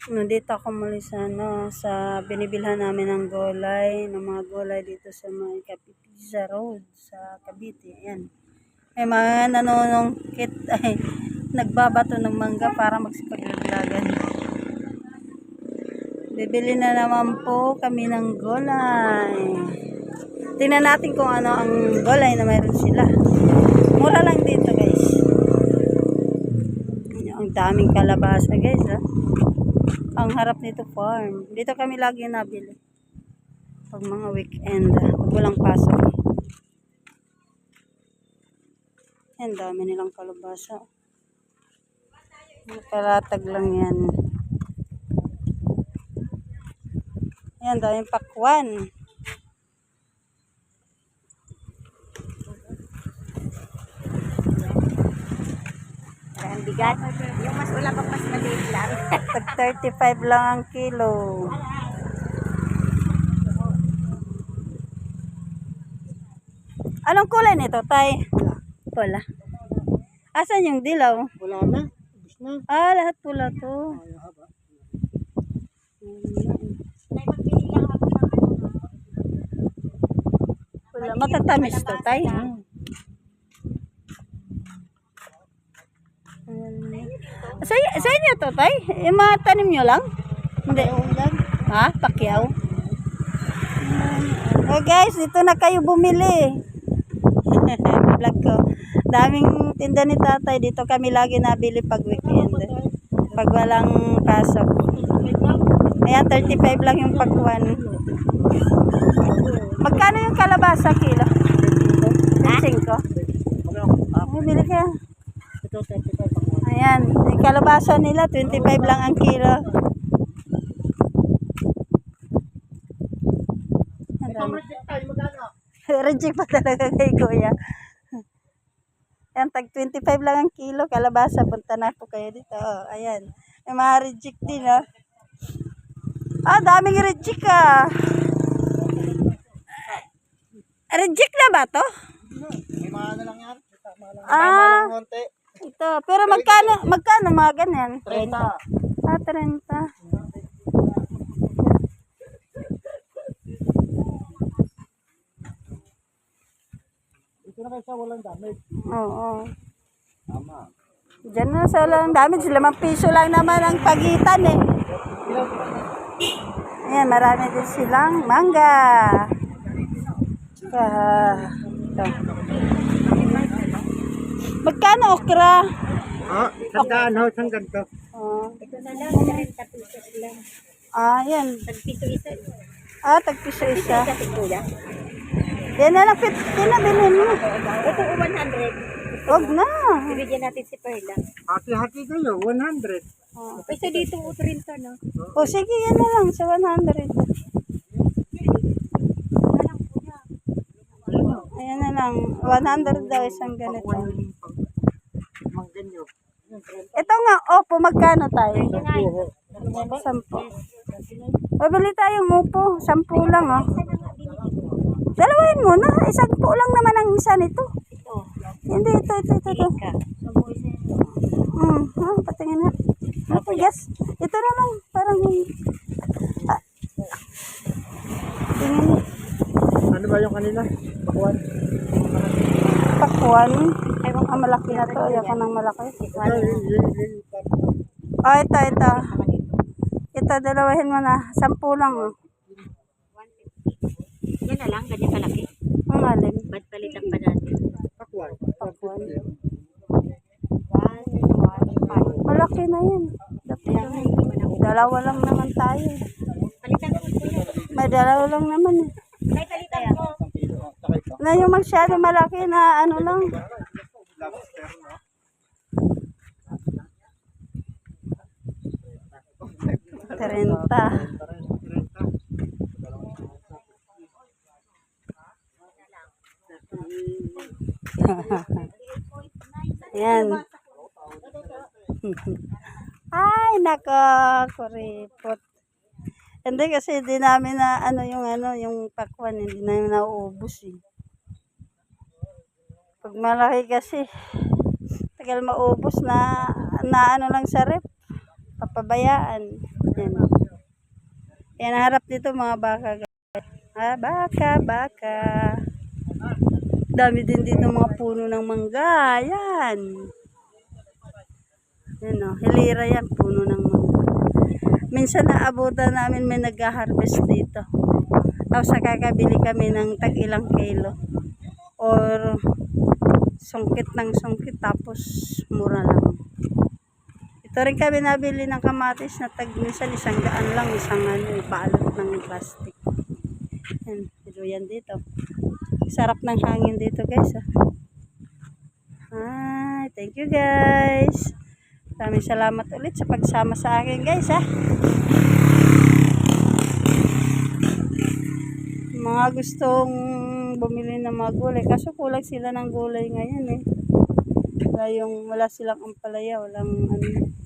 Nandito ako muli sa, sa binibilhan namin ng gulay, ng mga gulay dito sa may Capitiza Road sa Cavite. Ayan. May mga nanonongkit, ay, nagbabato ng mangga para magsipaglaglagan. Bibili na naman po kami ng gulay. Tingnan natin kung ano ang gulay na mayroon sila. Mura lang dito, guys. Ang daming kalabasa, guys, ha. Ang harap nito farm. Dito kami lagi nabili. Pag mga weekend, pag walang pasok. Ang dami nilang kalabasa. Karatag lang yan. Ayan, daming pakwan. Ang bigat. Yung mas wala pang mas maliit lang. Tag 35 lang ang kilo. Anong kulay nito, tay? Wala. Asan yung dilaw? Wala na. Ubus na. Ah, lahat pula to. Wala. Matatamis to, tay. Sa inyo to, tay? Yung mga tanim nyo lang? Hindi. Ha? Pakyaw? Oh guys, dito na kayo bumili. Vlog ko. Daming tinda ni tatay. Dito kami lagi nabili pag weekend. Pag walang pasok. Ayan, 35 lang yung pagkuhan. Magkano yung kalabasa kilo? 5? Bili ka. Ayan, yung kalabasa nila 25 lang ang kilo. Reject pa talaga kay kuya. Ayan, tag 25 lang ang kilo kalabasa. Punta na po kayo dito. Oh, ayan. May mga reject din, oh. Ah, daming reject, ah. Reject na ba to? May mga na lang yan. Ah, Konti. ito. Pero magkano mga ganyan? 30. Ah, 30. Ito na kayo sa walang damage. Oo. Tama. Diyan na sa walang damage. 5 piso lang naman ang pagitan, eh. Ayan, marami din silang mangga. Ito. Magkano okra? Ah, sandaan ho, isang ganito. Oh. Ito na lang, 30 pesos lang. Ah, yan. Tagpiso isa. Ah, tagpiso isa. Kasi kuya. Yan na lang, pinabilin mo. Ito 100. Huwag na. Bibigyan natin si Perla. Hati-hati kayo, 100. Oh. Pwede dito 30 no? O sige, yan na lang sa 100. Ayan na lang. 100 daw isang ganito. Mangganyo. Ito nga, opo, magkano tayo? 10. Pabili tayong upo. 10 lang, oh. Dalawahin mo na. 10 lang naman ang isa nito. Hindi, ito. Patingin na. Matigas. Ito na lang. Parang, tingin. Ano ba yung kanila? Pakuan? Pakwan. Malaki na to. Ayoko ng malaki. Oh, ito. Ito, dalawahin mo na. 10 lang, oh. 150. Yan na lang, ganyan kalaki. Ang alin. Ba't palitan pa natin? Pakuan. Pakwan. Malaki na yan. Dalawa lang naman tayo. Palitan ko kuya. May dalawa lang naman, eh. Ay, palitan ko. Na yung masyado malaki na ano lang. Trenta. Yan. Ay, nako, kuripot. Hindi kasi di namin na yung pakwan, hindi namin nauubos, eh. Pag malaki kasi, tagal maubos na ano lang sa rep, papabayaan. Yan. Yan ang harap dito mga baka. Baka. Dami din dito mga puno ng mangga. Yan. Yan o, hilira yan, puno ng mangga. Minsan naabutan namin may nag-harvest dito. Tapos nakakabili kami ng tag ilang kilo. Or sungkit ng sungkit tapos mura lang. Ito rin kami nabili ng kamatis na tag minsan 100 lang, isang balot ng plastic. Yan, yan dito. Sarap ng hangin dito guys. Hi, thank you guys. Maraming salamat ulit sa pagsama sa akin guys Mga gustong bumili ng mga gulay. Kaso kulang sila ng gulay ngayon Wala silang ampalaya, walang ano.